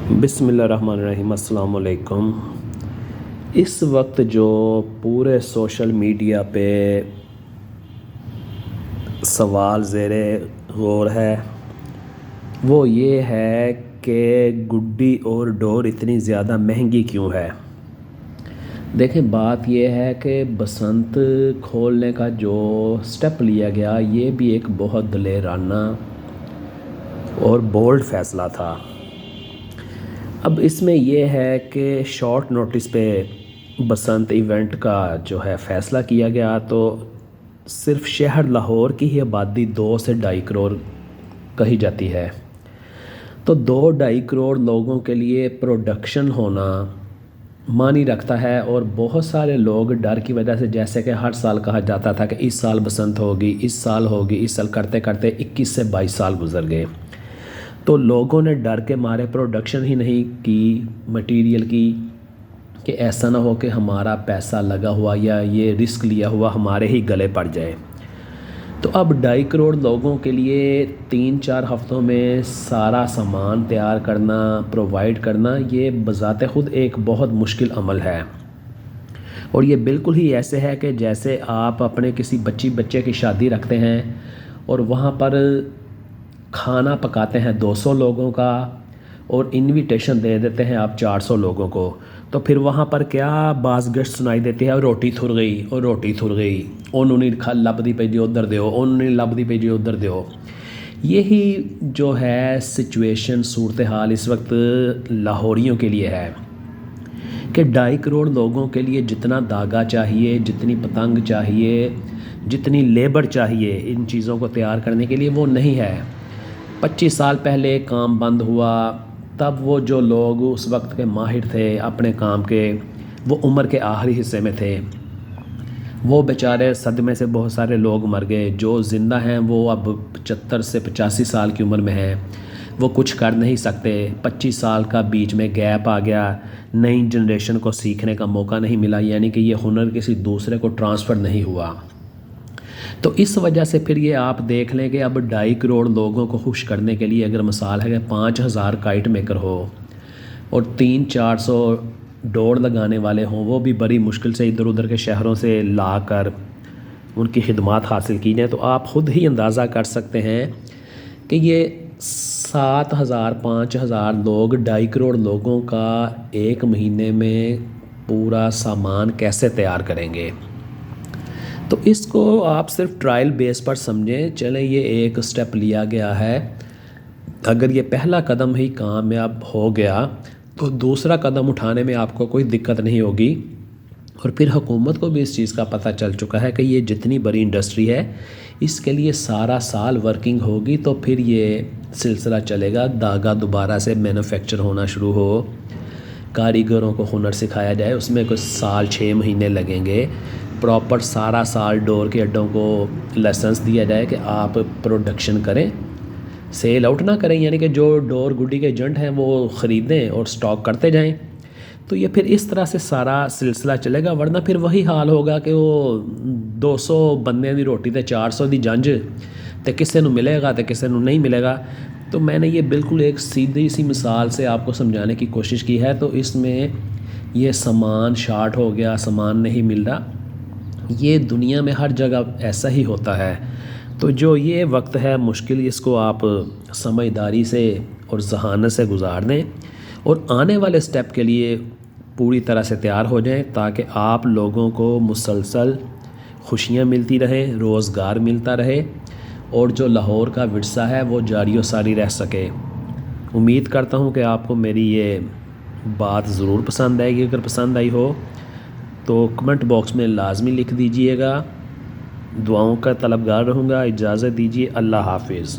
بسم اللہ الرحمن الرحیم۔ السلام علیکم۔ اس وقت جو پورے سوشل میڈیا پہ سوال زیر غور ہے وہ یہ ہے کہ گڈی اور ڈور اتنی زیادہ مہنگی کیوں ہے۔ دیکھیں، بات یہ ہے کہ بسنت کھولنے کا جو سٹیپ لیا گیا یہ بھی ایک بہت دلیرانہ اور بولڈ فیصلہ تھا۔ اب اس میں یہ ہے کہ شارٹ نوٹس پہ بسنت ایونٹ کا جو ہے فیصلہ کیا گیا، تو صرف شہر لاہور کی ہی آبادی 2 سے 2.5 کروڑ کہی جاتی ہے، تو 2-2.5 کروڑ لوگوں کے لیے پروڈکشن ہونا معنی رکھتا ہے۔ اور بہت سارے لوگ ڈر کی وجہ سے، جیسے کہ ہر سال کہا جاتا تھا کہ اس سال بسنت ہوگی، اس سال ہوگی، اس سال کرتے کرتے 21 سے 22 سال گزر گئے، تو لوگوں نے ڈر کے مارے پروڈکشن ہی نہیں کی مٹیریل کی کہ ایسا نہ ہو کہ ہمارا پیسہ لگا ہوا یا یہ رسک لیا ہوا ہمارے ہی گلے پڑ جائے۔ تو اب 2.5 کروڑ لوگوں کے لیے 3-4 ہفتوں میں سارا سامان تیار کرنا، پرووائڈ کرنا، یہ بذات خود ایک بہت مشکل عمل ہے۔ اور یہ بالکل ہی ایسے ہے کہ جیسے آپ اپنے کسی بچے کی شادی رکھتے ہیں اور وہاں پر کھانا پکاتے ہیں 200 لوگوں کا اور انویٹیشن دے دیتے ہیں آپ 400 لوگوں کو، تو پھر وہاں پر کیا باز گشت سنائی دیتی ہے، روٹی تھر گئی اور روٹی تھر گئی، انہوں نے لبدی پہ جو ادھر دیو، انہوں نے لبدی پہ جو ادھر دیو۔ یہی جو ہے سچویشن، صورتحال اس وقت لاہوریوں کے لیے ہے کہ 2.5 کروڑ لوگوں کے لیے جتنا داغا چاہیے، جتنی پتنگ چاہیے، جتنی لیبر چاہیے ان چیزوں کو تیار کرنے کے لیے وہ نہیں ہے۔ 25 سال پہلے کام بند ہوا، تب وہ جو لوگ اس وقت کے ماہر تھے اپنے کام کے، وہ عمر کے آخری حصے میں تھے، وہ بیچارے صدمے سے بہت سارے لوگ مر گئے۔ جو زندہ ہیں وہ اب 75 سے 85 سال کی عمر میں ہیں، وہ کچھ کر نہیں سکتے۔ 25 سال کا بیچ میں گیپ آ گیا، نئی جنریشن کو سیکھنے کا موقع نہیں ملا، یعنی کہ یہ ہنر کسی دوسرے کو ٹرانسفر نہیں ہوا۔ تو اس وجہ سے پھر یہ آپ دیکھ لیں کہ اب 2.5 کروڑ لوگوں کو خوش کرنے کے لیے اگر مثال ہے کہ 5,000 کائٹ میکر ہو اور 300-400 ڈور لگانے والے ہوں، وہ بھی بڑی مشکل سے ادھر ادھر کے شہروں سے لا کر ان کی خدمات حاصل کی جائیں، تو آپ خود ہی اندازہ کر سکتے ہیں کہ یہ 7,000-5,000 لوگ 2.5 کروڑ لوگوں کا ایک مہینے میں پورا سامان کیسے تیار کریں گے۔ تو اس کو آپ صرف ٹرائل بیس پر سمجھیں، چلیں یہ ایک سٹیپ لیا گیا ہے، اگر یہ پہلا قدم ہی کامیاب ہو گیا تو دوسرا قدم اٹھانے میں آپ کو کوئی دقت نہیں ہوگی۔ اور پھر حکومت کو بھی اس چیز کا پتہ چل چکا ہے کہ یہ جتنی بڑی انڈسٹری ہے اس کے لیے سارا سال ورکنگ ہوگی، تو پھر یہ سلسلہ چلے گا، داغا دوبارہ سے مینوفیکچر ہونا شروع ہو، کاریگروں کو ہنر سکھایا جائے، اس میں کچھ سال 6 مہینے لگیں گے، پراپر سارا سال ڈور کے اڈوں کو لائسنس دیا جائے کہ آپ پروڈکشن کریں، سیل آؤٹ نہ کریں، یعنی کہ جو ڈور گڈی کے ایجنٹ ہیں وہ خریدیں اور سٹاک کرتے جائیں۔ تو یہ پھر اس طرح سے سارا سلسلہ چلے گا، ورنہ پھر وہی حال ہوگا کہ وہ 200 بندے دی روٹی تے 400 دی جنج، تے کسے نو ملے گا تے کسے نو نہیں ملے گا۔ تو میں نے یہ بالکل ایک سیدھی سی مثال سے آپ کو سمجھانے کی کوشش کی ہے۔ تو اس میں یہ سامان شارٹ ہو گیا، سامان نہیں مل رہا، یہ دنیا میں ہر جگہ ایسا ہی ہوتا ہے۔ تو جو یہ وقت ہے مشکل، اس کو آپ سمجھداری سے اور ذہانت سے گزار دیں اور آنے والے سٹیپ کے لیے پوری طرح سے تیار ہو جائیں، تاکہ آپ لوگوں کو مسلسل خوشیاں ملتی رہیں، روزگار ملتا رہے اور جو لاہور کا ورثہ ہے وہ جاری و ساری رہ سکے۔ امید کرتا ہوں کہ آپ کو میری یہ بات ضرور پسند آئے گی۔ اگر پسند آئی ہو تو کمنٹ باکس میں لازمی لکھ دیجئے گا۔ دعاؤں کا طلبگار رہوں گا۔ اجازت دیجیے، اللہ حافظ۔